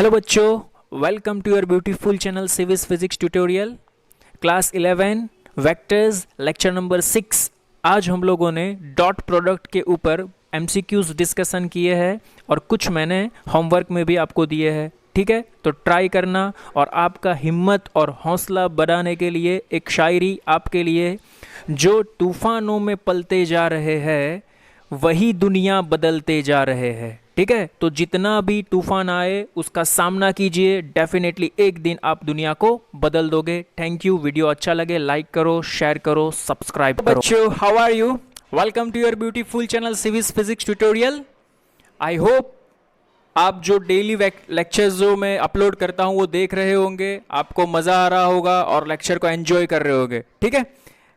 Hello बच्चों, welcome to your beautiful channel civics physics tutorial class 11 vectors lecture number 6। आज हम लोगों ने डॉट प्रोडक्ट के ऊपर एमसीक्यूज डिस्कशन किए हैं और कुछ मैंने होमवर्क में भी आपको दिए हैं। ठीक है, तो ट्राई करना। और आपका हिम्मत और हौसला बढ़ाने के लिए एक शायरी आपके लिए। जो तूफानों में पलते जा रहे हैं वही दुनिया बदलते जा रहे हैं। ठीक है, तो जितना भी तूफान आए उसका सामना कीजिए, डेफिनेटली एक दिन आप दुनिया को बदल दोगे। Thank you. वीडियो अच्छा लगे लाइक करो, शेयर करो, सब्सक्राइब करो। बच्चों, how are you? Welcome to your beautiful channel civics physics tutorial. I hope आप जो डेली लेक्चर्स जो मैं अपलोड करता हूं वो देख रहे होंगे, आपको मज़ा आ रहा होगा और लेक्चर को एंजॉय कर रहे होंगे। ठीक है,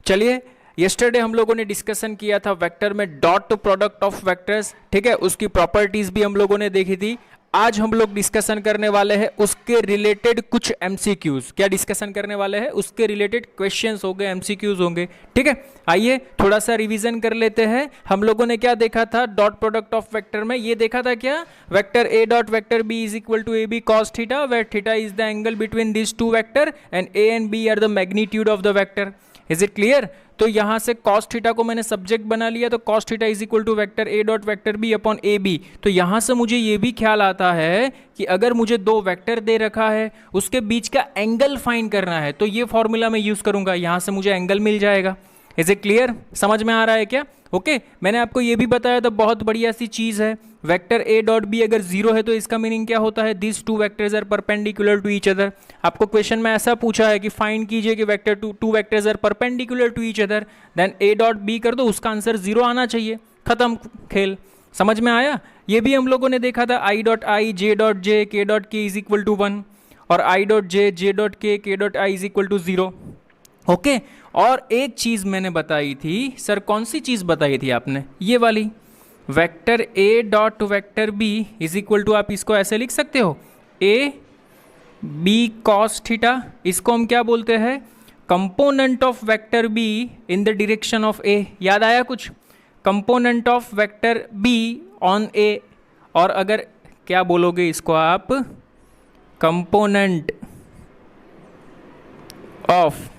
चलिए। येस्टरडे हम लोगों ने डिस्कशन किया था वेक्टर में डॉट प्रोडक्ट ऑफ वेक्टर्स। ठीक है, उसकी प्रॉपर्टीज भी हम लोगों ने देखी थी। आज हम लोग डिस्कशन करने वाले हैं उसके रिलेटेड कुछ एमसीक्यूज। क्या डिस्कशन करने वाले हैं? उसके रिलेटेड क्वेश्चंस होंगे, एमसीक्यूज होंगे। ठीक है, आइए थोड़ा सा रिवीजन कर लेते हैं। हम लोगों ने क्या देखा था डॉट प्रोडक्ट ऑफ वेक्टर में? ये देखा था क्या, vector A dot vector B is equal to A B cos theta, where theta is the angle between this two vector and A and B are the magnitude of the vector. Is it clear? तो यहां से cos theta को मैंने subject बना लिया, तो cos theta is equal to vector A dot vector B upon A B. तो यहां से मुझे ये भी ख्याल आता है कि अगर मुझे दो वेक्टर दे रखा है उसके बीच का एंगल फाइंड करना है तो ये फॉर्मूला मैं यूज करूंगा, यहां से मुझे एंगल मिल जाएगा। Is it clear? समझ में आ रहा है क्या? ओके, मैंने आपको ये भी बताया था, बहुत बढ़िया सी चीज है। वेक्टर ए डॉट बी अगर जीरो है तो इसका मीनिंग क्या होता है? This two vectors are perpendicular to each other. आपको क्वेश्चन में ऐसा पूछा है कि फाइंड कीजिए कि vector two vectors are perpendicular to each other, then A dot B कर दो, उसका आंसर जीरो आना चाहिए। खत्म खेल। समझ में आया? ये भी हम लोगों ने देखा था, I dot I J dot J के डॉट के इज इक्वल टू 1 और i dot j j dot k dot i is equal to 0। Okay, और एक चीज मैंने बताई थी सर, कौन सी चीज बताई थी आपने? ये वाली, vector A dot vector B is equal to, आप इसको ऐसे लिख सकते हो, ए बी कॉस थीटा। इसको हम क्या बोलते हैं? Component of vector b in the direction of a. याद आया कुछ? Component of vector b on a. और अगर क्या बोलोगे इसको आप? Component of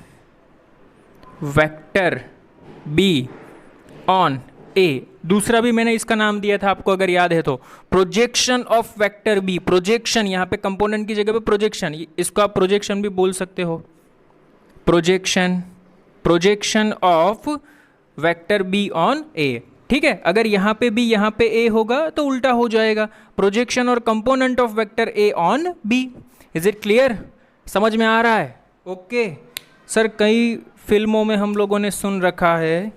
vector b on a. दूसरा भी मैंने इसका नाम दिया था आपको अगर याद है तो, projection of vector B. Projection, यहां पे कंपोनेंट की जगह पे प्रोजेक्शन, इसको आप प्रोजेक्शन भी बोल सकते हो। Projection, projection of vector b on a. ठीक है, अगर यहां पे बी यहां पे ए होगा तो उल्टा हो जाएगा, प्रोजेक्शन और component of vector A on B. Is it clear? समझ में आ रहा है? ओके सर, कई फिल्मों में हम लोगों ने सुन रखा है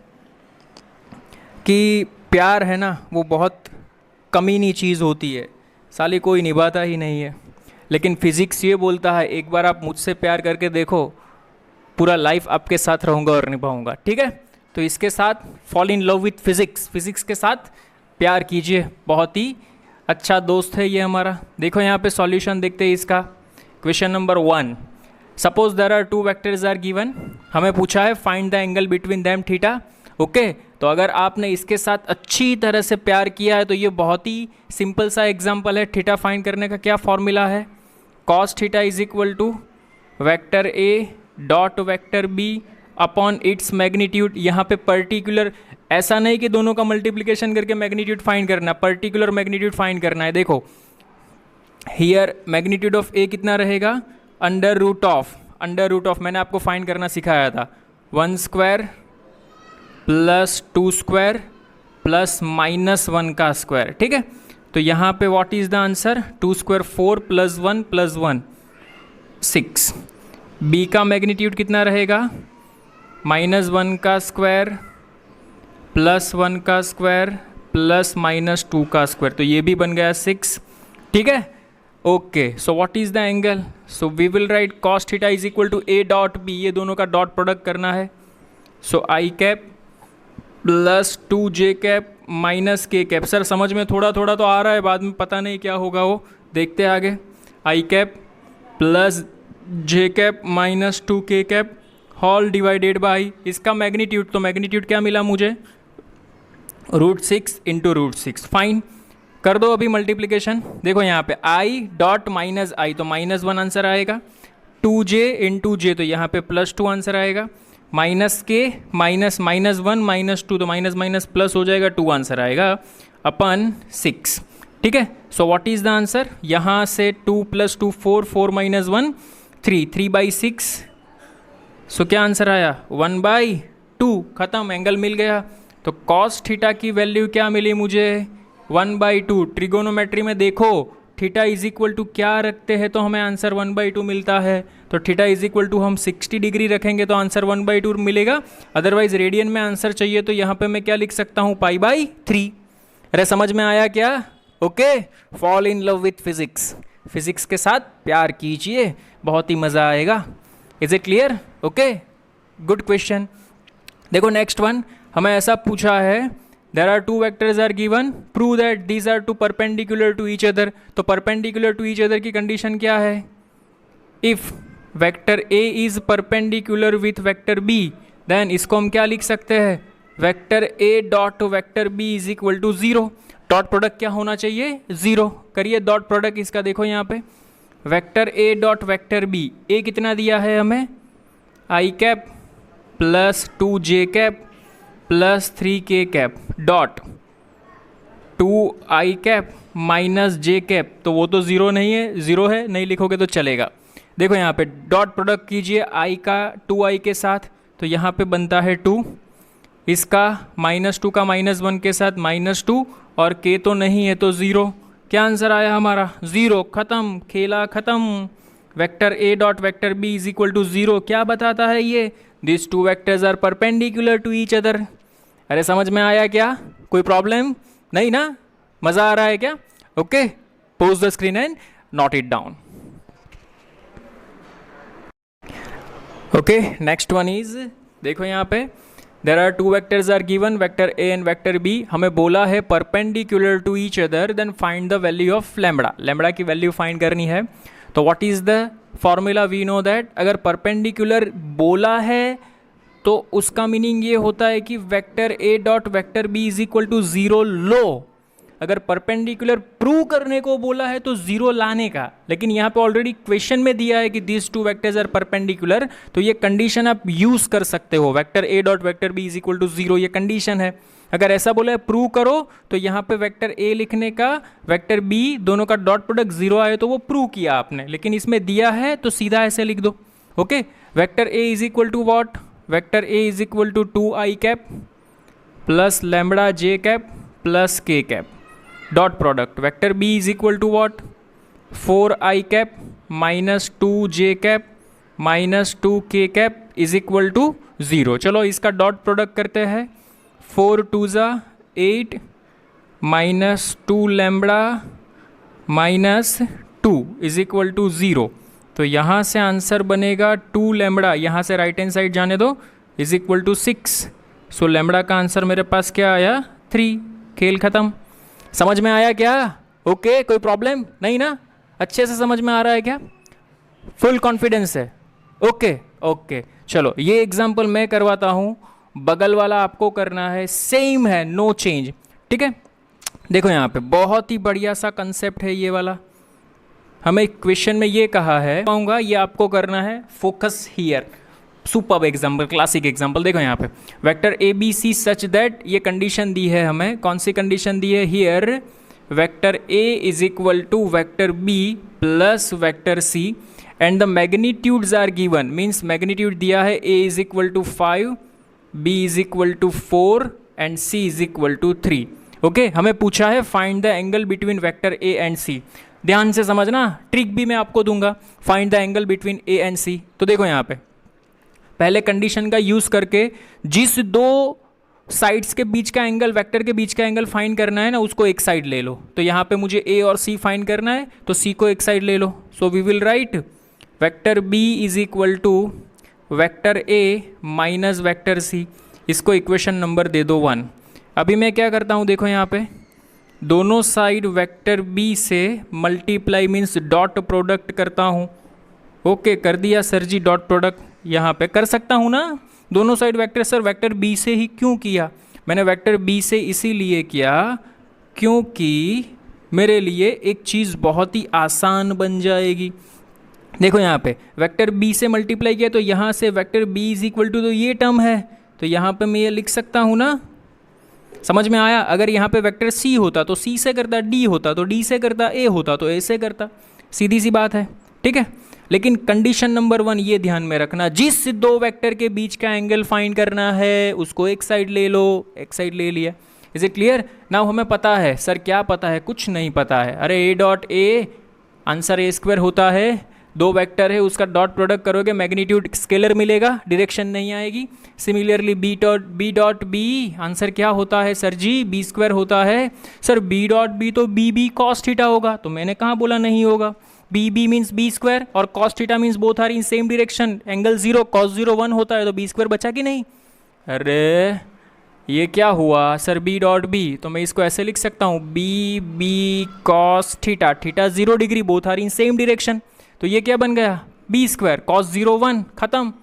कि प्यार है ना वो बहुत कमीनी चीज़ होती है, साली कोई निभाता ही नहीं है। लेकिन फिजिक्स ये बोलता है एक बार आप मुझसे प्यार करके देखो, पूरा लाइफ आपके साथ रहूँगा और निभाऊंगा। ठीक है, तो इसके साथ fall in love with physics, physics के साथ प्यार कीजिए। बहुत ही अच्छा दोस्त है ये हमारा। देखो यहाँ पे सॉल्यूशन देखते हैं इसका। Question number 1, suppose there are two vectors are given. हमें पूछा है find the angle between them theta. Okay, तो अगर आपने इसके साथ अच्छी तरह से प्यार किया है तो ये बहुत ही सिंपल सा एग्जांपल है। थीटा फाइंड करने का क्या फॉर्मूला है? Cos theta is equal to vector A dot vector B upon its magnitude. यहाँ पे पर्टिकुलर, ऐसा नहीं कि दोनों का मल्टीप्लिकेशन करके मैग्नीट्यूड फाइंड करना, पर्टिकुलर मैग्नीट्यूड फाइंड करना है। देखो हियर मैग्नीट्यूड ऑफ ए कितना रहेगा? अंडर रूट ऑफ मैंने आपको फाइंड करना सिखाया था, 1 स्क्वायर प्लस 2 स्क्वायर प्लस -1 का स्क्वायर। ठीक है, तो यहाँ पे what is the answer? 2 square 4 plus 1 6। B का मैग्नीट्यूड कितना रहेगा? -1 का स्क्वायर प्लस 1 का स्क्वायर प्लस -2 का स्क्वायर, तो ये भी बन गया 6। ठीक है, okay, so what is the angle? So we will write cos theta is equal to A dot b, ये दोनों का डॉट प्रोडक्ट करना है। So i cap plus 2j cap minus k cap. Sir समझ में थोड़ा थोड़ा तो आ रहा है, बाद में पता नहीं क्या होगा वो, देखते हैं आगे। I cap plus j cap minus 2k cap whole divided by इसका मैग्नीट्यूड। तो मैग्नीट्यूड क्या मिला मुझे? √6 इंटू √6। फाइन, कर दो अभी मल्टीप्लिकेशन। देखो यहाँ पे आई डॉट माइनस आई तो -1 आंसर आएगा, 2j इंटू जे तो यहाँ पे +2 आंसर आएगा, माइनस के माइनस -1 -2 तो माइनस माइनस प्लस हो जाएगा, 2 आंसर आएगा अपन 6। ठीक है, सो व्हाट इज द आंसर? यहाँ से 2 + 2 4, 4 - 1 3, 3/6। सो क्या आंसर आया? 1/2। खत्म, एंगल मिल गया। तो कॉस थीटा की वैल्यू क्या मिली मुझे? 1/2। ट्रिगोनोमेट्री में देखो थीटा इज इक्वल टू क्या रखते हैं तो हमें आंसर 1/2 मिलता है। तो थीटा इज इक्वल टू हम 60 डिग्री रखेंगे तो आंसर 1/2 मिलेगा। अदरवाइज रेडियन में आंसर चाहिए तो यहाँ पे मैं क्या लिख सकता हूँ? π/3। अरे समझ में आया क्या? Okay, fall in love with physics. Physics के साथ प्यार कीजिए, बहुत ही मज़ा आएगा। Is it clear? Okay, good question. देखो नेक्स्ट वन हमें ऐसा पूछा है, there are two vectors are given, prove that these are two perpendicular to each other। तो perpendicular to each other की कंडीशन क्या है? if vector A is perpendicular with vector B, then इसको हम क्या लिख सकते हैं? vector A dot vector B is equal to 0। Dot product क्या होना चाहिए? 0। करिए डॉट प्रोडक्ट इसका, देखो यहाँ पे vector A dot vector B, A कितना दिया है हमें? i cap plus 2j cap plus 3k cap dot 2i cap minus j cap, तो वो तो 0 नहीं है, 0 है, नहीं लिखोगे तो चलेगा। देखो यहाँ पे डॉट प्रोडक्ट कीजिए i का 2i के साथ, तो यहाँ पे बनता है 2, इसका -2 का -1 के साथ -2, और k तो नहीं है तो 0। क्या आंसर आया हमारा? 0। ख़त्म, खेला ख़त्म। Vector A dot vector B is equal to 0 क्या बताता है ये? This two vectors are perpendicular to each other. अरे समझ में आया क्या? कोई प्रॉब्लम नहीं ना? मज़ा आ रहा है क्या? Okay, pause the screen and note it down. Okay, next one is, देखो यहाँ पे there are two vectors are given, vector A and vector B। हमें बोला है perpendicular to each other, then find the value of lambda. Lambda की value find करनी है। तो what is the formula? We know that अगर perpendicular बोला है तो उसका मीनिंग ये होता है कि vector A dot vector B is equal to 0 लो। अगर परपेंडिकुलर प्रूव करने को बोला है तो 0 लाने का, लेकिन यहाँ पे ऑलरेडी क्वेश्चन में दिया है कि this two vectors are perpendicular, तो ये कंडीशन आप यूज कर सकते हो। Vector A dot vector B is equal to 0 ये कंडीशन है। अगर ऐसा बोला है प्रूव करो तो यहाँ पे वेक्टर A लिखने का, वेक्टर B दोनों का डॉट प्रोडक्ट 0 आए तो वो प्रूव किया आपने, लेकिन इसमें दिया है तो सीधा ऐसे लिख दो। Okay, vector A is equal to what? Vector A is equal to 2i cap plus lambda j cap plus k cap dot product. Vector B is equal to what? 4i cap minus 2j cap minus 2k cap is equal to 0। चलो इसका dot product करते हैं। 4 2 8 minus 2 lambda minus 2 is equal to 0। तो यहाँ से answer बनेगा 2 lambda, यहाँ से राइट हैंड साइड जाने दो, is equal to 6। So lambda का आंसर मेरे पास क्या आया? 3। खेल ख़त्म। समझ में आया क्या? ओके, कोई प्रॉब्लम नहीं ना? अच्छे से समझ में आ रहा है क्या? फुल कॉन्फिडेंस है? ओके ओके, चलो ये एग्जाम्पल मैं करवाता हूँ, बगल वाला आपको करना है, सेम है, नो चेंज। ठीक है, देखो यहाँ पे बहुत ही बढ़िया सा कंसेप्ट है ये वाला। हमें क्वेश्चन में ये कहा है, पाऊंगा ये आपको करना है, focus here. Superb example, classic example. देखो यहाँ पे vector a b c such that, ये कंडीशन दी है हमें। कौन सी कंडीशन दी है? Here vector a is equal to vector b plus vector c and the magnitudes are given, means magnitude दिया है a is equal to 5, b is equal to 4 and c is equal to 3। Okay, हमें पूछा है find the angle between vector A and C. ध्यान से समझना, trick भी मैं आपको दूंगा। Find the angle between A and C. तो देखो यहाँ पे पहले कंडीशन का यूज करके जिस दो साइड्स के बीच का एंगल, वेक्टर के बीच का एंगल फाइंड करना है ना, उसको एक साइड ले लो। तो यहाँ पे मुझे ए और सी फाइंड करना है, तो सी को एक साइड ले लो। So we will write vector B is equal to vector A minus vector C. इसको इक्वेशन नंबर दे दो 1। अभी मैं क्या करता हूँ, देखो यहाँ पे दोनों साइड वेक्टर बी से मल्टीप्लाई मीन्स डॉट प्रोडक्ट करता हूँ। ओके, कर दिया सर जी, डॉट प्रोडक्ट यहाँ पे कर सकता हूँ ना दोनों side vector. Sir vector B से ही क्यों किया? मैंने वेक्टर बी से इसीलिए किया क्योंकि मेरे लिए एक चीज़ बहुत ही आसान बन जाएगी। देखो यहाँ पे वेक्टर b से मल्टीप्लाई किया तो यहाँ से vector b is equal to, तो ये टर्म है, तो यहाँ पे मैं ये लिख सकता हूँ ना। समझ में आया? अगर यहाँ पे वेक्टर c होता तो c से करता, d होता तो d से करता, a होता तो a से करता, सीधी सी बात है, ठीक है। लेकिन कंडीशन नंबर 1 ये ध्यान में रखना, जिस दो वेक्टर के बीच का एंगल फाइंड करना है उसको एक साइड ले लो, एक साइड ले लिया। Is it clear? नाउ हमें पता है, सर क्या पता है? कुछ नहीं पता है। अरे a dot A, answer a square होता है, दो वेक्टर है उसका डॉट प्रोडक्ट करोगे मैग्नीट्यूड स्केलर मिलेगा, डायरेक्शन नहीं आएगी। Similarly B dot B, answer क्या होता है सर जी? बी स्क्वायर होता है। सर बी डॉट बी तो बी बी कॉस थीटा होगा, तो मैंने कहाँ बोला नहीं होगा? B B means B square और cos theta means both are in same direction, angle 0 cos 0 1 होता है, तो बी स्क्वायर बचा कि नहीं? अरे ये क्या हुआ सर? बी डॉट बी, तो मैं इसको ऐसे लिख सकता हूँ B B cos theta, theta 0 degree, both are in same direction, तो ये क्या बन गया? बी स्क्वायर कॉस 0 1, खत्म।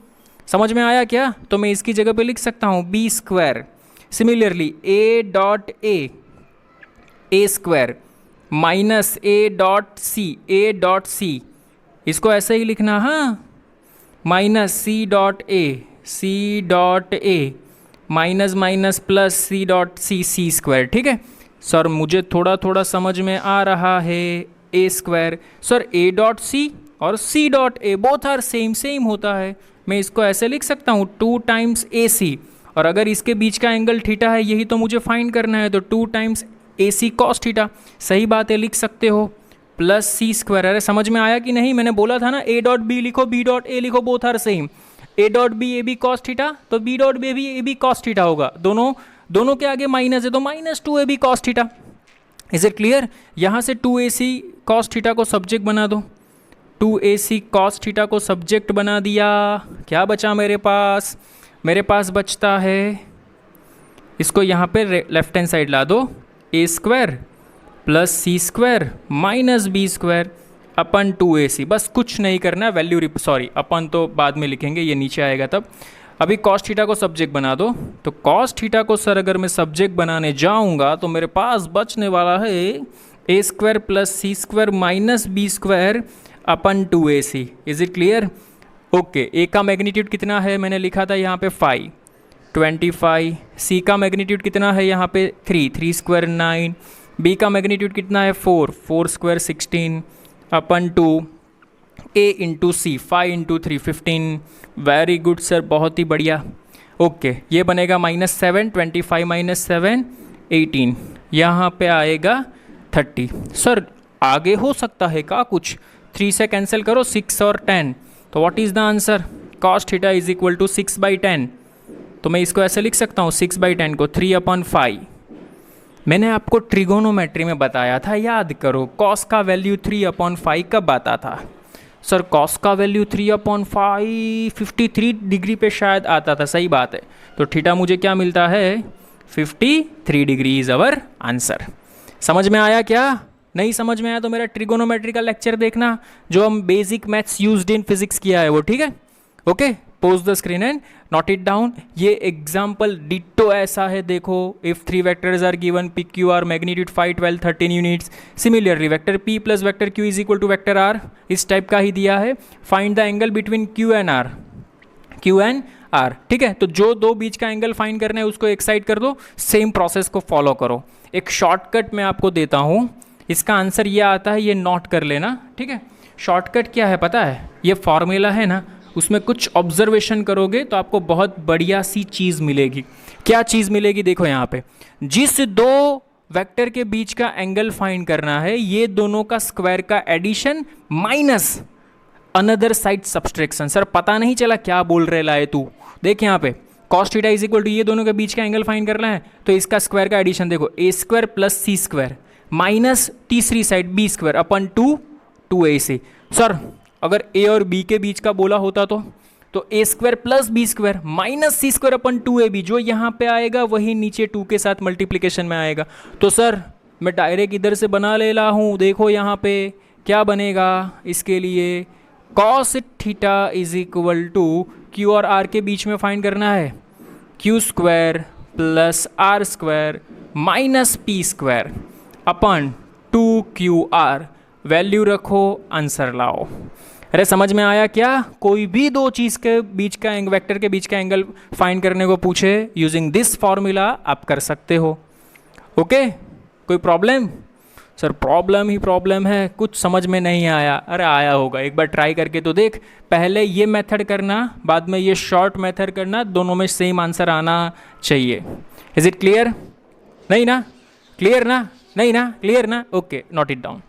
समझ में आया क्या? तो मैं इसकी जगह पे लिख सकता हूँ B square. Similarly A dot A square minus A dot C, इसको ऐसे ही लिखना, हाँ, minus C dot A minus minus plus C square, ठीक है। सर मुझे थोड़ा थोड़ा समझ में आ रहा है। A square, sir A dot C और C dot A both are same होता है, मैं इसको ऐसे लिख सकता हूँ 2 टाइम्स ए सी, और अगर इसके बीच का एंगल थीटा है यही तो मुझे फाइंड करना है, तो 2 टाइम्स ए सी कॉस थीटा, सही बात है, लिख सकते हो, प्लस सी स्क्वायर। अरे समझ में आया कि नहीं? मैंने बोला था ना ए डॉट बी लिखो, बी डॉट ए लिखो, both are same. A dot B A B cos theta, तो बी डॉट बी भी ए बी कॉस थीटा होगा, दोनों के आगे माइनस है तो minus 2 A B cos theta. Is it clear? यहाँ से 2 ए सी कॉस थीटा को सब्जेक्ट बना दो, 2 ए सी कॉस थीटा को सब्जेक्ट बना दिया, क्या बचा मेरे पास? मेरे पास बचता है, इसको यहाँ पे लेफ्ट हैंड साइड ला दो, A square plus C square minus B square अपन 2 ए सी, बस कुछ नहीं करना, वैल्यू सॉरी अपन तो बाद में लिखेंगे, ये नीचे आएगा तब। अभी कॉस थीटा को सब्जेक्ट बना दो, तो कॉस थीटा को सर अगर मैं सब्जेक्ट बनाने जाऊंगा तो मेरे पास बचने वाला है A square plus C square minus B square अपन 2 A C. Is it clear? Okay, A का मैग्नीट्यूड कितना है? मैंने लिखा था यहाँ पे 5 25, सी का मैग्नीट्यूड कितना है यहाँ पे 3 स्क्वायर 9, बी का मैग्नीट्यूड कितना है 4 स्क्वायर 16 अपन 2, ए इंटू सी 5 इंटू 3 15। वेरी गुड सर, बहुत ही बढ़िया। ओके, ये बनेगा -7, 25 माइनस 7 18, यहाँ पे आएगा 30। सर आगे हो सकता है का कुछ? 3 से कैंसिल करो, 6 और 10, तो what is the answer? Cos theta is equal to 6/10, तो मैं इसको ऐसे लिख सकता हूँ 6/10 को 3/5। मैंने आपको ट्रिगोनोमेट्री में बताया था, याद करो, कॉस का वैल्यू 3/5 कब आता था? सर कॉस का वैल्यू 3/5 53 डिग्री पे शायद आता था, सही बात है। तो थीटा मुझे क्या मिलता है? 53 डिग्री इज अवर आंसर। समझ में आया क्या? नहीं समझ में आया तो मेरा ट्रिगोनोमेट्री का लेक्चर देखना, जो हम basic maths used in physics किया है वो, ठीक है। Okay, pause the screen and note it down. ये एग्जाम्पल डिट्टो ऐसा है, देखो, if 3 vectors are given P Q R magnitude 5 12 13 units, similarly vector P plus vector Q is equal to vector R, इस टाइप का ही दिया है। Find the angle between Q and R, ठीक है। तो जो दो बीच का एंगल फाइंड करना है उसको एक साइड कर दो, सेम प्रोसेस को फॉलो करो। एक शॉर्टकट मैं आपको देता हूँ, इसका आंसर ये आता है, ये नोट कर लेना, ठीक है। शॉर्टकट क्या है पता है? ये फॉर्मूला है ना, उसमें कुछ ऑब्जर्वेशन करोगे तो आपको बहुत बढ़िया सी चीज़ मिलेगी। क्या चीज़ मिलेगी? देखो यहाँ पे, जिस दो वेक्टर के बीच का एंगल फाइंड करना है, ये दोनों का स्क्वायर का addition minus another side subtraction. Sir पता नहीं चला क्या बोल रहे लाए तू? देख यहाँ पे cos theta is equal to, ये दोनों के बीच का एंगल फाइंड करना है तो इसका स्क्वायर का एडिशन देखो, ए square plus C square minus तीसरी साइड बी स्क्वायर अपन 2 ए सी। सर अगर ए और बी के बीच का बोला होता तो A square plus B square minus C square अपन 2ab, जो यहाँ पे आएगा वही नीचे 2 के साथ मल्टीप्लिकेशन में आएगा। तो सर मैं डायरेक्ट इधर से बना ले रहा हूँ, देखो यहाँ पे क्या बनेगा इसके लिए, cos theta is equal to Q और आर के बीच में फाइंड करना है, Q square plus R square minus P square upon 2QR, value रखो, आंसर लाओ। अरे समझ में आया क्या? कोई भी दो चीज़ के बीच का वेक्टर के बीच का एंगल फाइंड करने को पूछे यूजिंग दिस फॉर्मूला आप कर सकते हो। ओके, कोई प्रॉब्लम? सर प्रॉब्लम ही प्रॉब्लम है, कुछ समझ में नहीं आया। अरे आया होगा, एक बार ट्राई करके तो देख। पहले ये मेथड करना, बाद में ये शॉर्ट मेथड करना, दोनों में सेम आंसर आना चाहिए। Is it clear? नहीं ना? क्लियर ना? नहीं ना? क्लियर ना? Okay, note it down.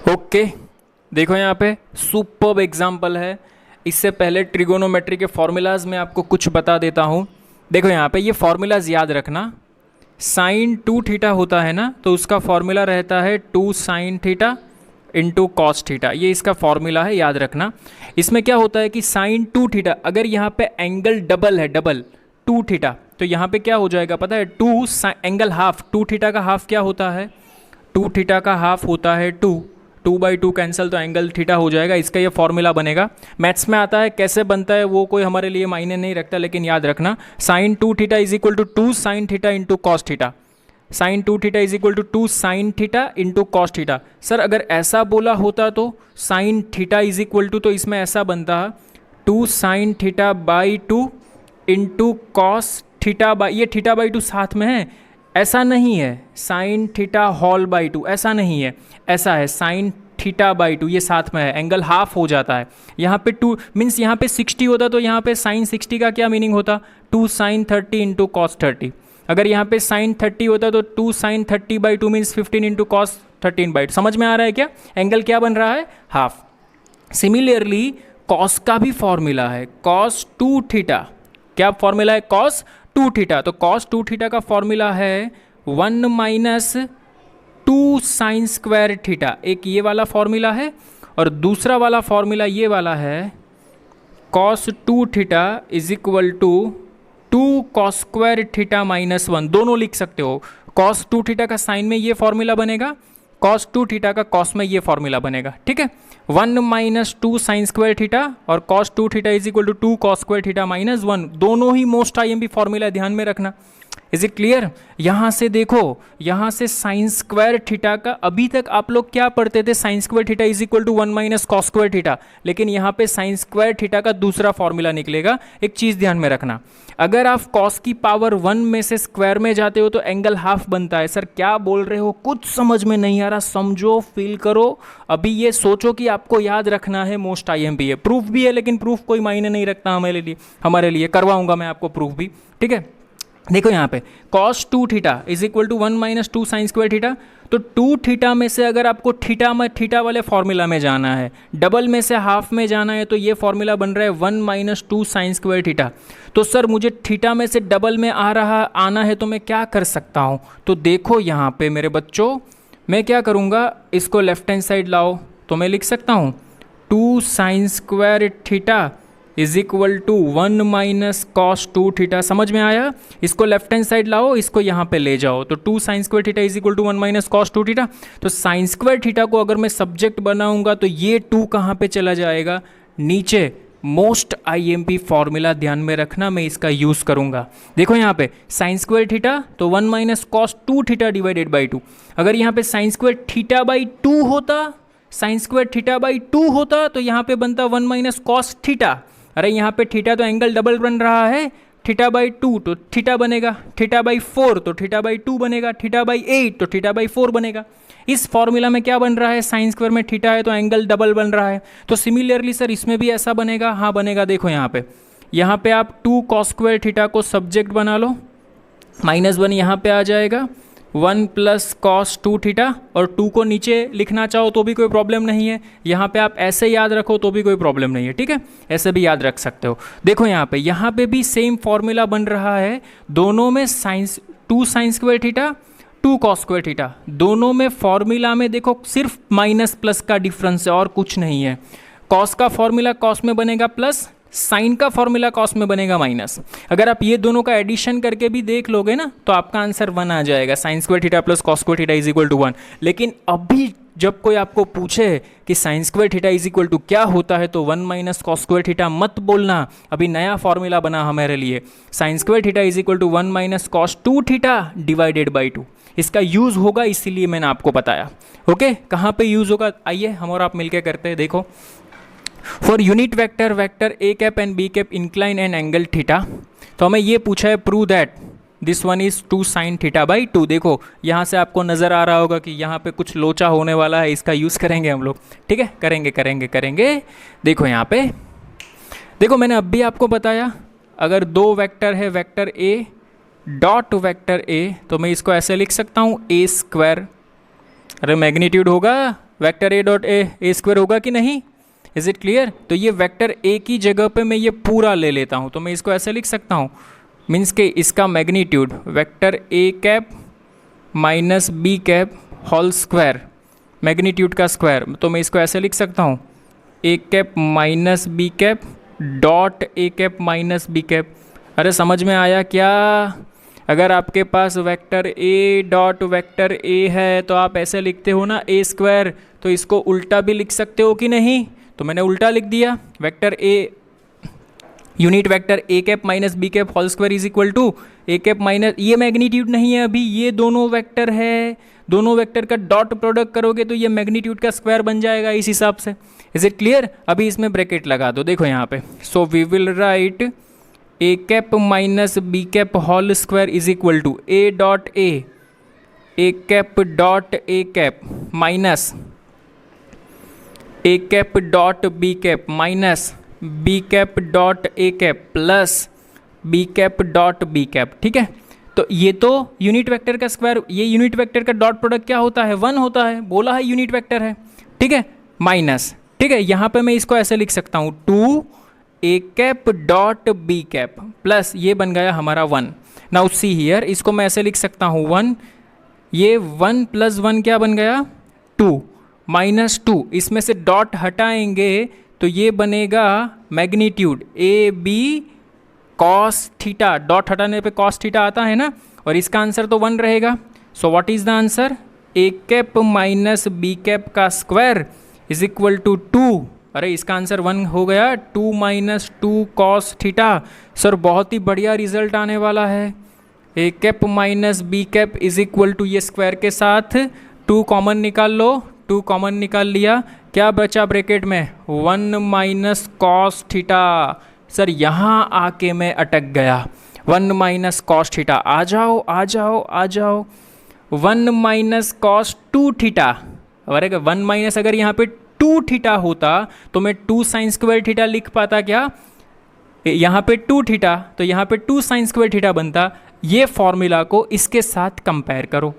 Okay, देखो यहाँ पे सुपर्ब एग्जाम्पल है। इससे पहले ट्रिगोनोमेट्री के फॉर्मूलाज में आपको कुछ बता देता हूँ। देखो यहाँ पे ये फॉर्मूलाज याद रखना। साइन 2 थीटा होता है ना, तो उसका फॉर्मूला रहता है 2 sine theta into cos theta. ये इसका फॉर्मूला है, याद रखना। इसमें क्या होता है कि साइन 2 थीटा, अगर यहाँ पे एंगल डबल है, डबल 2 थीटा, तो यहाँ पे क्या हो जाएगा पता है? 2 एंगल हाफ, 2 थीटा का हाफ क्या होता है? 2 थीटा का हाफ होता है 2 बाई 2 कैंसिल, तो एंगल थीटा हो जाएगा। इसका ये फॉर्मूला बनेगा। मैथ्स में आता है, कैसे बनता है वो कोई हमारे लिए मायने नहीं रखता, लेकिन याद रखना sine 2 theta is equal to 2 sine theta into cos theta. Sine 2 theta is equal to 2 sine theta into cos theta. Sir अगर ऐसा बोला होता तो sine theta is equal to, तो इसमें ऐसा बनता 2 sine theta by 2 into cos theta by, ये थीटा बाई 2 साथ में है, ऐसा नहीं है साइन थीटा होल बाई 2, ऐसा नहीं है, ऐसा है साइन थीटा बाई 2, ये साथ में है, एंगल हाफ हो जाता है। यहाँ पे 2 मीन्स यहाँ पे 60 होता, तो यहाँ पे साइन 60 का क्या मीनिंग होता? 2 साइन 30 इंटू कॉस 30। अगर यहाँ पे साइन 30 होता तो 2 sine 30 by 2 means 15 into cos 13 by 2। समझ में आ रहा है क्या? एंगल क्या बन रहा है? हाफ। सिमिलरली कॉस का भी फॉर्मूला है, कॉस 2 थीटा। क्या फॉर्मूला है? Cos 2 theta. तो कॉस 2 थीटा का फॉर्मूला है 1 माइनस 2 साइन स्क्वायर थीटा। एक ये वाला फॉर्मूला है, और दूसरा वाला फॉर्मूला ये वाला है, cos 2 theta is equal to 2 cos square theta minus 1। दोनों लिख सकते हो। कॉस 2 थीटा का साइन में ये फॉर्मूला बनेगा, कॉस 2 थीटा का कॉस में ये फॉर्मूला बनेगा। ठीक है, 1 माइनस 2 साइन स्क्वायर थीटा और cos 2 theta is equal to 2 cos square theta minus 1। दोनों ही मोस्ट आईएमपी फॉर्मूला, ध्यान में रखना। Is it clear? यहाँ से देखो, यहाँ से साइन स्क्वायर थीटा का, अभी तक आप लोग क्या पढ़ते थे? Sine square theta is equal to 1 minus cos square theta, लेकिन यहाँ पे साइन स्क्वायर थीटा का दूसरा फॉर्मूला निकलेगा। एक चीज़ ध्यान में रखना, अगर आप कॉस की पावर 1 में से स्क्वायर में जाते हो तो एंगल हाफ बनता है। सर क्या बोल रहे हो? कुछ समझ में नहीं आ रहा? समझो, फील करो। अभी ये सोचो कि आपको याद रखना है, मोस्ट आईएमपी है, प्रूफ भी है, लेकिन प्रूफ कोई मायने नहीं रखता हमारे लिए करवाऊंगा मैं आपको प्रूफ भी। ठीक है, देखो यहाँ पे cos 2 theta is equal to 1 minus 2 sine square theta. तो 2 थीटा में से अगर आपको थीटा वाले फॉर्मूला में जाना है, डबल में से हाफ में जाना है, तो ये फॉर्मूला बन रहा है 1 माइनस 2 साइन स्क्वायर थीटा। तो सर मुझे थीटा में से डबल में आना है, तो मैं क्या कर सकता हूँ? तो देखो यहाँ पे मेरे बच्चों, मैं क्या करूँगा, इसको लेफ्ट हैंड साइड लाओ, तो मैं लिख सकता हूँ 2 sine square theta is equal to 1 minus cos 2 theta. समझ में आया? इसको लेफ्ट हैंड साइड लाओ, इसको यहाँ पे ले जाओ, तो 2 sine square theta is equal to 1 minus cos 2 theta. तो साइन स्क्वायर थीटा को अगर मैं सब्जेक्ट बनाऊंगा तो ये 2 कहाँ पे चला जाएगा? नीचे। मोस्ट आईएमपी फॉर्मूला ध्यान में रखना, मैं इसका यूज़ करूंगा। देखो यहाँ पे साइन स्क्वायर थीटा तो 1 minus cos 2 theta divided by 2। अगर यहाँ पे साइन स्क्वायर थीटा बाई 2 होता, साइन स्क्वायर थीटा बाई 2 होता, तो यहाँ पे बनता 1 माइनस कॉस थीटा। अरे यहाँ पे थीटा तो एंगल डबल बन रहा है, थीटा बाई 2 तो थीटा बनेगा, थीटा बाई 4 तो थीटा बाई 2 बनेगा, थीटा बाई 8 तो थीटा बाई 4 बनेगा। इस फॉर्मूला में क्या बन रहा है? साइन स्क्वायर में थीटा है तो एंगल डबल बन रहा है। तो सिमिलरली सर इसमें भी ऐसा बनेगा? हाँ बनेगा। देखो यहाँ पे आप 2 कॉस स्क्वायर थीटा को सब्जेक्ट बना लो, माइनस 1 यहाँ पे आ जाएगा, 1 प्लस कॉस 2 थीटा, और 2 को नीचे लिखना चाहो तो भी कोई प्रॉब्लम नहीं है। यहाँ पे आप ऐसे याद रखो तो भी कोई प्रॉब्लम नहीं है। ठीक है, ऐसे भी याद रख सकते हो। देखो यहाँ पे भी सेम फॉर्मूला बन रहा है, दोनों में science 2 sine square theta 2 cos square theta, दोनों में फॉर्मूला में देखो सिर्फ माइनस प्लस का डिफरेंस है और कुछ नहीं है। कॉस का फॉर्मूला कॉस में बनेगा प्लस, साइन का फॉर्मूला कॉस में बनेगा माइनस। अगर आप ये दोनों का एडिशन करके भी देख लोगे ना तो आपका आंसर 1 आ जाएगा। Sine square theta plus cos square theta is equal to 1। लेकिन अभी जब कोई आपको पूछे कि sine square theta is equal to क्या होता है तो 1 माइनस कॉस स्क्वायर थीटा मत बोलना। अभी नया फॉर्मूला बना हमारे लिए, sine square theta is equal to 1 minus cos 2 theta divided by 2। इसका यूज़ होगा, इसीलिए मैंने आपको बताया। ओके, कहाँ पे यूज़ होगा, आइए हम और आप मिलकर करते हैं। देखो, for unit vector vector A cap and B cap incline and angle theta, तो हमें ये पूछा है prove that this one is 2 sine theta by 2। देखो यहाँ से आपको नज़र आ रहा होगा कि यहाँ पे कुछ लोचा होने वाला है, इसका यूज़ करेंगे हम लोग। ठीक है, करेंगे। देखो यहाँ पे, देखो मैंने अब भी आपको बताया, अगर दो वेक्टर है, वेक्टर ए डॉट वेक्टर ए, तो मैं इसको ऐसे लिख सकता हूँ ए स्क्वायर। अरे मैग्नीट्यूड होगा vector A dot A square होगा कि नहीं, इज इट क्लियर। तो ये वेक्टर ए की जगह पे मैं ये पूरा ले लेता हूँ, तो मैं इसको ऐसे लिख सकता हूँ, मीन्स के इसका magnitude vector A cap minus B cap whole square, magnitude का स्क्वायर, तो मैं इसको ऐसे लिख सकता हूँ A cap minus B cap dot A cap minus B cap. अरे समझ में आया क्या। अगर आपके पास vector A dot vector A है तो आप ऐसे लिखते हो ना ए स्क्वायर, तो इसको उल्टा भी लिख सकते हो कि नहीं, तो मैंने उल्टा लिख दिया, vector A unit vector A cap minus B cap whole square is equal to A cap minus, ये मैग्नीट्यूड नहीं है अभी, ये दोनों वेक्टर है, दोनों वेक्टर का डॉट प्रोडक्ट करोगे तो ये मैग्नीट्यूड का स्क्वायर बन जाएगा इस हिसाब से। Is it clear. अभी इसमें ब्रैकेट लगा दो, देखो यहाँ पे, so we will write A cap minus B cap whole square is equal to A dot A cap dot A cap minus A cap dot B cap minus B cap dot A cap plus B cap dot B cap. ठीक है, तो ये तो unit vector का स्क्वायर, ये unit vector का dot product क्या होता है, 1 होता है, बोला है यूनिट वेक्टर है। ठीक है, माइनस, ठीक है, यहाँ पे मैं इसको ऐसे लिख सकता हूँ 2 A cap dot B cap plus ये बन गया हमारा 1। नाउ सी हियर, इसको मैं ऐसे लिख सकता हूँ 1, ये 1 प्लस 1 क्या बन गया 2 माइनस 2, इसमें से डॉट हटाएंगे तो ये बनेगा magnitude A B cos theta, dot हटाने पे कॉस थीटा आता है ना, और इसका आंसर तो 1 रहेगा। So what is the answer, A cap minus B cap का स्क्वायर इज इक्वल टू 2। अरे इसका आंसर 1 हो गया, 2 माइनस 2 कॉस थीटा। सर बहुत ही बढ़िया रिजल्ट आने वाला है। A cap minus B cap is equal to, ये स्क्वायर के साथ 2 कॉमन निकाल लो, 2 कॉमन निकाल लिया, क्या बचा ब्रैकेट में 1 माइनस कॉस थीटा। सर यहाँ आके मैं अटक गया, 1 माइनस कॉस थीटा, आ जाओ आ जाओ आ जाओ, 1 माइनस कॉस 2 थीटा। अरे 1 माइनस अगर यहाँ पे 2 थीटा होता तो मैं 2 साइन स्क्वायर थीटा लिख पाता क्या, यहाँ पे 2 थीटा तो यहाँ पे 2 साइन स्क्वायर थीटा बनता। ये फॉर्मूला को इसके साथ कंपेयर करो,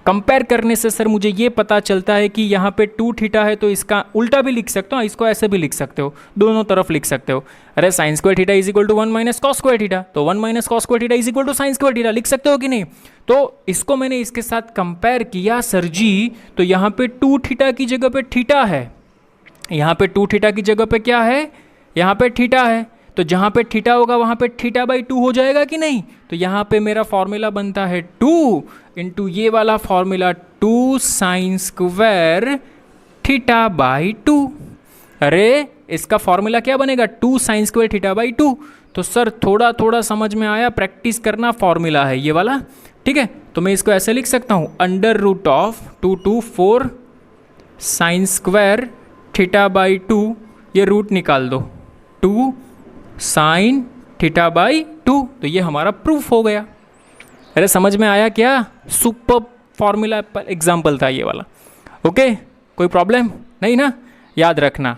कंपेयर करने से सर मुझे ये पता चलता है कि यहाँ पे 2 थीटा है तो इसका उल्टा भी लिख सकते हो, इसको ऐसे भी लिख सकते हो, दोनों तरफ लिख सकते हो। अरे sine square theta is equal to 1 minus cos square theta, तो 1 minus cos square theta is equal to sine square theta लिख सकते हो कि नहीं। तो इसको मैंने इसके साथ कंपेयर किया सर जी, तो यहाँ पे 2 थीटा की जगह पे थीटा है, यहाँ पे 2 थीटा की जगह पे क्या है, यहाँ पे थीटा है, तो जहाँ पे थीटा होगा वहाँ पे थीटा बाई 2 हो जाएगा कि नहीं। तो यहाँ पे मेरा फॉर्मूला बनता है 2 इंटू ये वाला formula 2 sine square theta by 2। अरे इसका फॉर्मूला क्या बनेगा 2 साइन स्क्वायर थीटा बाई 2। तो सर थोड़ा थोड़ा समझ में आया, प्रैक्टिस करना फॉर्मूला है ये वाला। ठीक है, तो मैं इसको ऐसे लिख सकता हूँ under root of 2 to 4 sine square theta by 2, ये रूट निकाल दो 2 साइन थीटा बाई 2, तो ये हमारा प्रूफ हो गया। अरे समझ में आया क्या, सुपर फॉर्मूला एग्जाम्पल था ये वाला। ओके, कोई प्रॉब्लम नहीं ना, याद रखना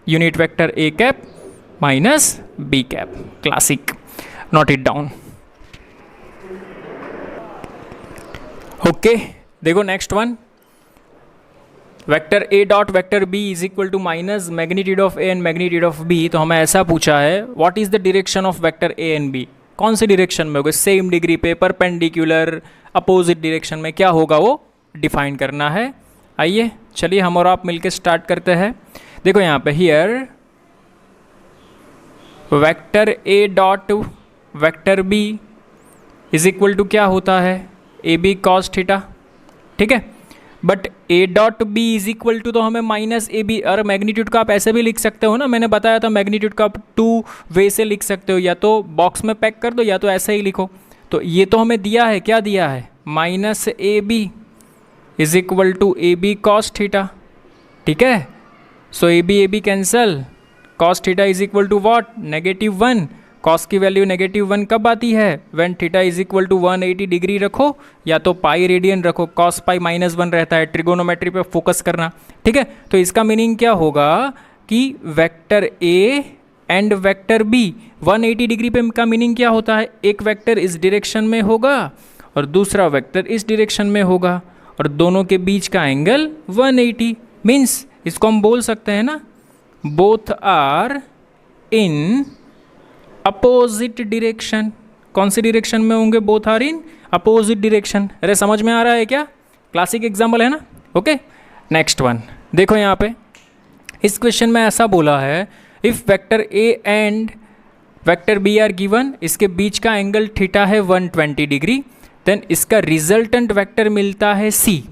unit vector A cap minus B cap, classic, note it down. Okay, देखो next one, vector A dot vector B is equal to minus magnitude of A and magnitude of B. तो हमें ऐसा पूछा है what is the direction of vector A and B, कौन सी direction में होगा, सेम डिग्री पे, परपेंडिकुलर, अपोजिट डायरेक्शन में, क्या होगा वो डिफाइन करना है। आइए चलिए हम और आप मिलकर स्टार्ट करते हैं। देखो यहाँ पे here vector A dot vector B is equal to क्या होता है, ए बी कॉस थीटा। ठीक है, but A dot B is equal to तो हमें माइनस ए बी, और मैग्नीट्यूड का आप ऐसे भी लिख सकते हो ना, मैंने बताया था मैग्नीट्यूड का आप टू वे से लिख सकते हो, या तो बॉक्स में पैक कर दो या तो ऐसे ही लिखो। तो ये तो हमें दिया है, क्या दिया है, minus A B is equal to A B cos theta, ठीक है। So A B cancel, cos theta is equal to what, -1। Cos की वैल्यू -1 कब आती है, when theta is equal to 180 degree रखो या तो पाई रेडियन रखो, कॉस पाई -1 रहता है, ट्रिगोनोमेट्री पे फोकस करना, ठीक है। तो इसका मीनिंग क्या होगा कि vector A and vector B 180 degree पे का मीनिंग क्या होता है, एक वेक्टर इस डायरेक्शन में होगा और दूसरा वेक्टर इस डायरेक्शन में होगा और दोनों के बीच का एंगल 180। मीन्स इसको हम बोल सकते हैं ना, both are in opposite direction. कौन सी डायरेक्शन में होंगे, both are in opposite direction. अरे समझ में आ रहा है क्या, क्लासिक एग्जाम्पल है ना। ओके, नेक्स्ट वन देखो यहाँ पे इस क्वेश्चन में ऐसा बोला है, if vector A and vector B are given, इसके बीच का एंगल थीटा है 120 डिग्री, देन इसका रिजल्टेंट वेक्टर मिलता है सी,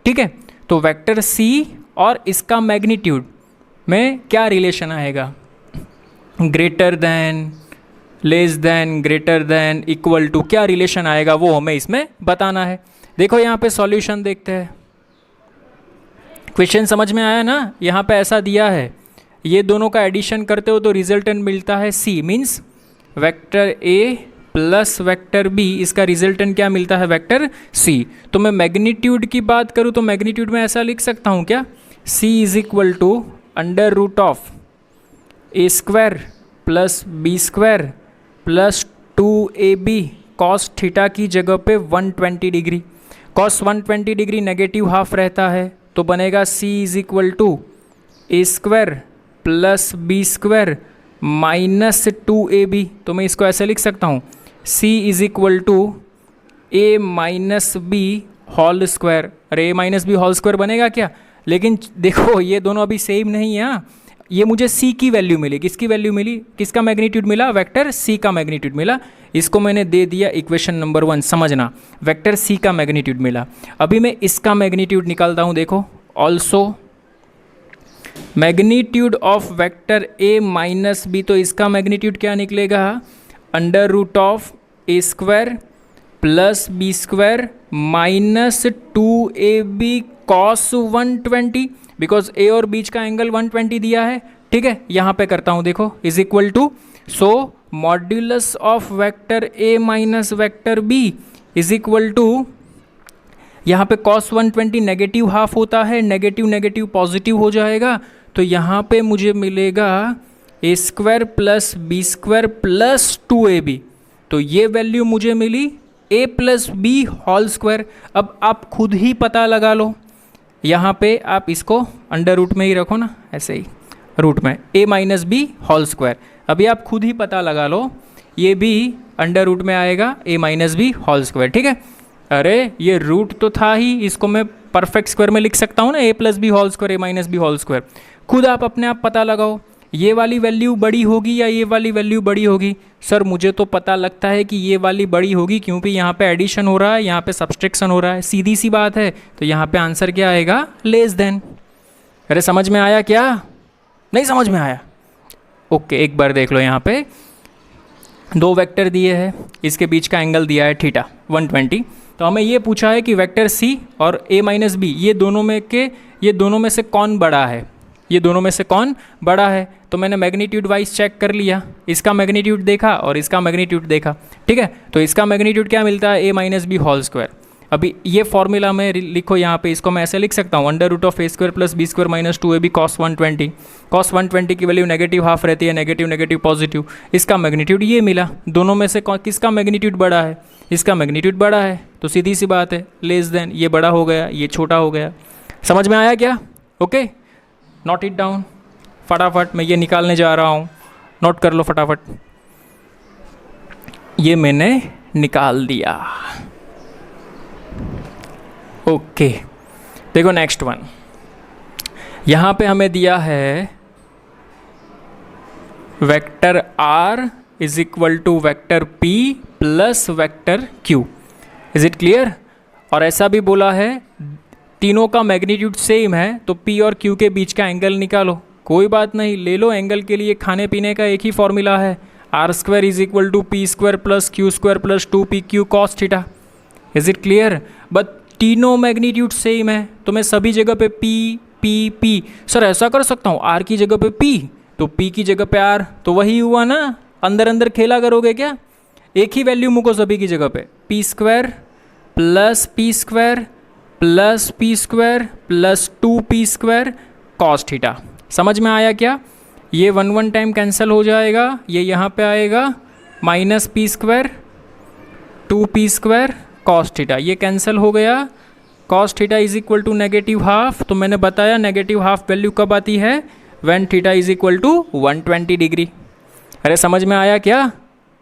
ठीक है। तो वेक्टर सी और इसका मैग्नीट्यूड में क्या रिलेशन आएगा, greater than, less than, greater than, equal to, क्या रिलेशन आएगा वो हमें इसमें बताना है। देखो यहाँ पे सॉल्यूशन देखते हैं, क्वेश्चन समझ में आया ना। यहाँ पे ऐसा दिया है, ये दोनों का एडिशन करते हो तो रिजल्टेंट मिलता है C, means vector A plus vector B, इसका रिजल्टेंट क्या मिलता है, वेक्टर सी। तो मैं मैग्नीट्यूड की बात करूँ तो मैग्नीट्यूड में ऐसा लिख सकता हूँ क्या, C is equal to under root of A square plus B square plus 2ab cos theta की जगह पे 120 degree, cos 120 degree negative half रहता है तो बनेगा c is equal to A square plus B square minus 2ab। तो मैं इसको ऐसे लिख सकता हूँ, c is equal to a minus B whole square. अरे a minus B whole square बनेगा क्या, लेकिन देखो ये दोनों अभी सेम नहीं है। ये मुझे c की वैल्यू मिली, किसकी वैल्यू मिली, किसका मैग्नीट्यूड मिला, वेक्टर c का मैग्नीट्यूड मिला। इसको मैंने दे दिया इक्वेशन नंबर 1, समझना, वेक्टर c का मैग्नीट्यूड मिला। अभी मैं इसका मैग्नीट्यूड निकालता हूँ, देखो also magnitude of vector a minus B, तो इसका मैग्नीट्यूड क्या निकलेगा, under root of A square plus B square minus 2ab cos 120, because A और बीच का एंगल 120 दिया है, ठीक है। यहाँ पे करता हूँ, देखो is equal to, so modulus of vector A minus vector B is equal to, यहाँ पे कॉस 120 नेगेटिव हाफ होता है, नेगेटिव नेगेटिव पॉजिटिव हो जाएगा, तो यहाँ पे मुझे मिलेगा A square plus B square plus 2ab। तो ये वैल्यू मुझे मिली a plus B whole square. अब आप खुद ही पता लगा लो, यहाँ पे आप इसको अंडर रूट में ही रखो ना, ऐसे ही रूट में a minus B whole square. अभी आप खुद ही पता लगा लो, ये भी अंडर रूट में आएगा a minus B whole square, ठीक है। अरे ये रूट तो था ही, इसको मैं परफेक्ट स्क्वायर में लिख सकता हूँ ना, a plus B whole square, a minus B whole square. खुद आप अपने आप पता लगाओ, ये वाली वैल्यू बड़ी होगी या ये वाली वैल्यू बड़ी होगी। सर मुझे तो पता लगता है कि ये वाली बड़ी होगी, क्योंकि यहाँ पे एडिशन हो रहा है, यहाँ पे सब्सट्रैक्शन हो रहा है, सीधी सी बात है। तो यहाँ पे आंसर क्या आएगा, लेस देन। अरे समझ में आया क्या, नहीं समझ में आया, ओके। एक बार देख लो, यहाँ पे दो वेक्टर दिए हैं, इसके बीच का एंगल दिया है थीटा 120। तो हमें ये पूछा है कि वेक्टर सी और a माइनस बी, ये दोनों में से कौन बड़ा है, ये दोनों में से कौन बड़ा है। तो मैंने मैग्नीट्यूड वाइज चेक कर लिया, इसका मैग्नीट्यूड देखा और इसका मैग्नीट्यूड देखा, ठीक है। तो इसका मैग्नीट्यूड क्या मिलता है, a minus B whole square. अभी ये फॉर्मूला में लिखो, यहाँ पे इसको मैं ऐसे लिख सकता हूँ, under root of A square plus B square minus 2ab cos 120। Cos 120 की वैल्यू नेगेटिव हाफ रहती है, नेगेटिव नेगेटिव पॉजिटिव। इसका मैग्नीट्यूड ये मिला, दोनों में से किसका मैग्नीट्यूड बड़ा है, इसका मैग्नीट्यूड बड़ा है, तो सीधी सी बात है लेस देन, ये बड़ा हो गया, ये छोटा हो गया। समझ में आया क्या, ओके। नोट इट डाउन फटाफट, मैं ये निकालने जा रहा हूँ, नोट कर लो फटाफट। ये मैंने निकाल दिया, ओके। देखो नेक्स्ट वन, यहाँ पे हमें दिया है vector r is equal to vector p plus vector q। Is it clear. और ऐसा भी बोला है तीनों का मैग्नीट्यूड सेम है तो P और Q के बीच का एंगल निकालो। कोई बात नहीं, ले लो, एंगल के लिए खाने पीने का एक ही फॉर्मूला है, R square is equal to P square plus Q square plus 2pq cos theta. Is it clear? But तीनों मैग्नीट्यूड सेम है तो मैं सभी जगह पे P। सर ऐसा कर सकता हूँ आर की जगह पे P तो P की जगह पे आर, तो वही हुआ ना, अंदर अंदर खेला करोगे क्या? एक ही वैल्यू मुको सभी की जगह पे, P square plus P square plus P square plus 2P square cos theta. समझ में आया क्या? ये 1 टाइम कैंसिल हो जाएगा, ये यहाँ पे आएगा minus P square 2P square cos theta, ये कैंसिल हो गया। Cos theta is equal to negative half, तो मैंने बताया नेगेटिव हाफ वैल्यू कब आती है? When theta is equal to 120 degree. अरे समझ में आया क्या?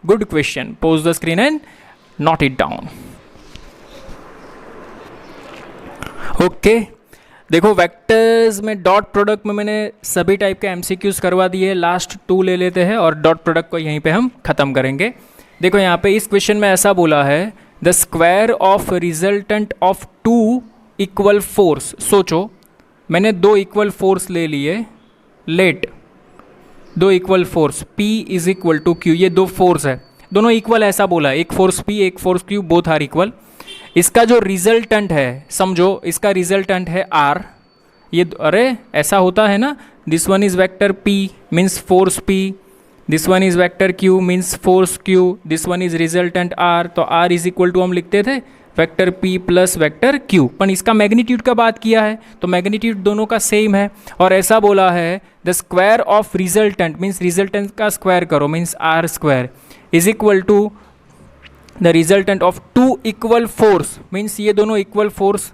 Good question. Pause the screen and note it down. Okay, देखो वेक्टर्स में डॉट प्रोडक्ट में मैंने सभी टाइप के एमसीक्यूज करवा दिए, लास्ट 2 ले लेते हैं और डॉट प्रोडक्ट को यहीं पे हम ख़त्म करेंगे। देखो यहाँ पे इस क्वेश्चन में ऐसा बोला है, the square of resultant of 2 equal force. सोचो मैंने 2 इक्वल फोर्स ले लिए, let 2 equal force P is equal to Q, ये 2 फोर्स है, दोनों इक्वल ऐसा बोला है, एक फोर्स P एक force Q, both are equal. इसका जो रिजल्टेंट है, समझो इसका रिजल्टेंट है R, ये अरे ऐसा होता है ना, this one is vector P means force P, this one is vector Q means force Q, this one is resultant R, तो R इज इक्वल टू हम लिखते थे vector P plus vector Q, पर इसका मैग्नीट्यूड का बात किया है तो मैग्नीट्यूड दोनों का सेम है। और ऐसा बोला है the square of resultant means resultant का स्क्वायर करो means R square is equal to the resultant of 2 equal force means ये दोनों equal force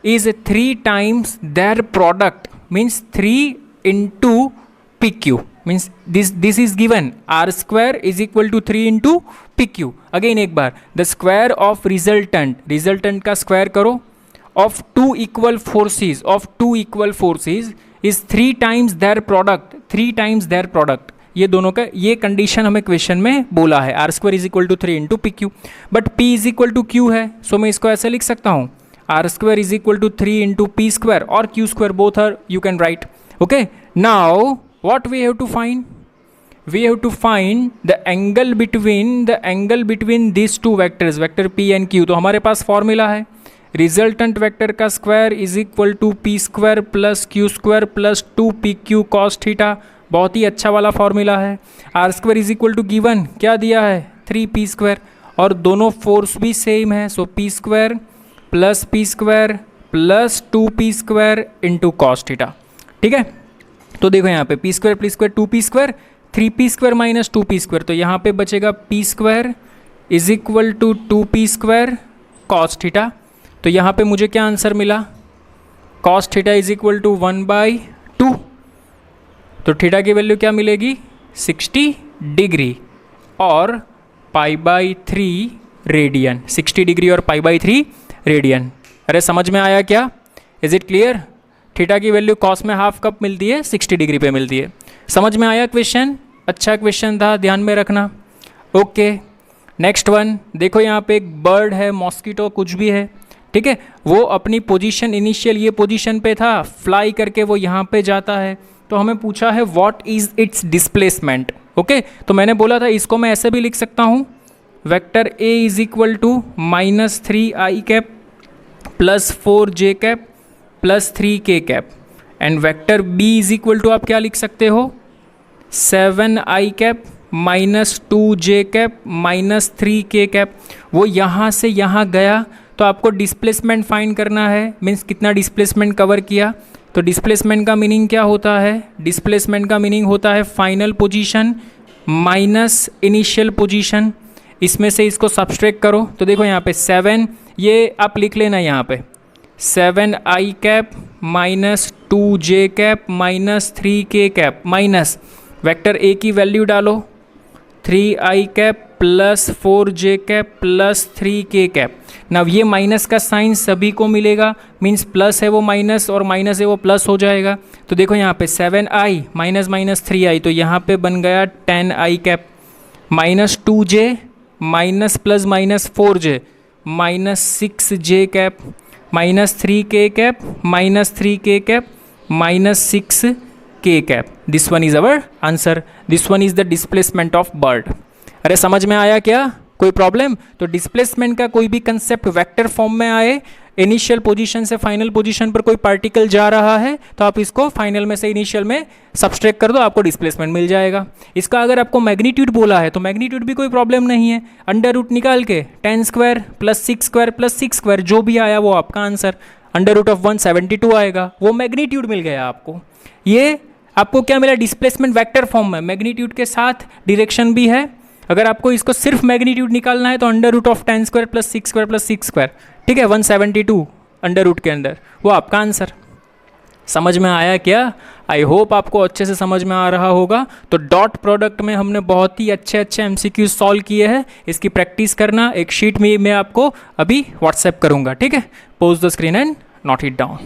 is 3 times their product means 3 into PQ means this is given R square is equal to 3 into PQ। Again एक बार, the square of resultant का square करो of 2 equal forces is 3 times their product, ये दोनों का ये condition हमें question में बोला है, R square is equal to 3 into PQ, but P is equal to Q है, सो मैं इसको ऐसे लिख सकता हूँ R square is equal to 3 into P square और Q square, both are you can write. Okay, now what we have to find? We have to find the angle between these two vectors, vector P and Q। तो हमारे पास formula है resultant vector का square is equal to P square plus Q square plus 2PQ cos theta, बहुत ही अच्छा वाला formula है। R square is equal to given क्या दिया है 3P स्क्वायर, और दोनों फोर्स भी सेम है, so P square plus 2P square into cos theta. ठीक है, तो देखो यहाँ पे P square 2P square 3P square minus 2P square, तो यहाँ पे बचेगा P square is equal to 2P square cos theta. तो यहाँ पे मुझे क्या आंसर मिला? Cos theta is equal to 1/2, तो थीटा की वैल्यू क्या मिलेगी 60 डिग्री और π/3 रेडियन, 60 डिग्री और π/3 रेडियन। अरे समझ में आया क्या? Is it clear? थीटा की वैल्यू कॉस में हाफ कब मिलती है? 60 डिग्री पे मिलती है। समझ में आया क्वेश्चन? अच्छा क्वेश्चन था, ध्यान में रखना। ओके, नेक्स्ट वन देखो, यहाँ पे एक बर्ड है, मॉस्किटो कुछ भी है, ठीक है, वो अपनी पोजीशन इनिशियल ये पोजीशन पे था, फ्लाई करके वो यहाँ पे जाता है, तो हमें पूछा है what is it's displacement. Okay, तो मैंने बोला था इसको मैं ऐसे भी लिख सकता हूँ, vector A is equal to -3i cap plus 4j cap plus 3k cap, and vector B is equal to आप क्या लिख सकते हो 7i cap minus 2j cap minus 3k cap. वो यहाँ से यहाँ गया तो आपको डिस्प्लेसमेंट फाइंड करना है, मीन्स कितना डिस्प्लेसमेंट कवर किया। तो डिस्प्लेसमेंट का मीनिंग क्या होता है? डिस्प्लेसमेंट का मीनिंग होता है final position minus initial position, इसमें से इसको सब्सट्रैक्ट करो। तो देखो यहाँ पे 7, ये आप लिख लेना यहाँ पे 7i cap minus 2j cap minus 3k cap minus vector A की वैल्यू डालो 3i cap plus 4j cap plus 3k cap. ना ये माइनस का साइन सभी को मिलेगा, मीन्स प्लस है वो माइनस और माइनस है वो प्लस हो जाएगा। तो देखो यहाँ पे 7i माइनस माइनस 3i, तो यहाँ पे बन गया 10i cap minus 2j minus plus minus 4j minus 6j cap -3k -3k -6k। This one is our answer, this one is the displacement of bird. अरे समझ में आया क्या? कोई प्रॉब्लम? तो डिस्प्लेसमेंट का कोई भी कंसेप्ट वेक्टर फॉर्म में आए, इनिशियल पोजीशन से फाइनल पोजीशन पर कोई पार्टिकल जा रहा है तो आप इसको फाइनल में से इनिशियल में सब्सट्रैक्ट कर दो, आपको डिस्प्लेसमेंट मिल जाएगा। इसका अगर आपको मैग्नीट्यूड बोला है तो मैग्नीट्यूड भी कोई प्रॉब्लम नहीं है, अंडर रूट निकाल के 10² + 6² + 6² जो भी आया वो आपका आंसर, अंडर रूट ऑफ 172 आएगा, वो मैग्नीट्यूड मिल गया आपको। ये आपको क्या मिला? डिस्प्लेसमेंट वेक्टर फॉर्म में, मैग्नीट्यूड के साथ डायरेक्शन भी है। अगर आपको इसको सिर्फ मैग्नीट्यूड निकालना है तो अंडर रूट ऑफ 10² + 6² + 6², ठीक है, 172 अंडर रूट के अंदर, वो आपका आंसर। समझ में आया क्या? आई होप आपको अच्छे से समझ में आ रहा होगा। तो डॉट प्रोडक्ट में हमने बहुत ही अच्छे MCQ सॉल्व किए हैं, इसकी प्रैक्टिस करना। एक शीट में मैं आपको अभी व्हाट्सएप करूंगा, ठीक है? Pose the screen and note it down.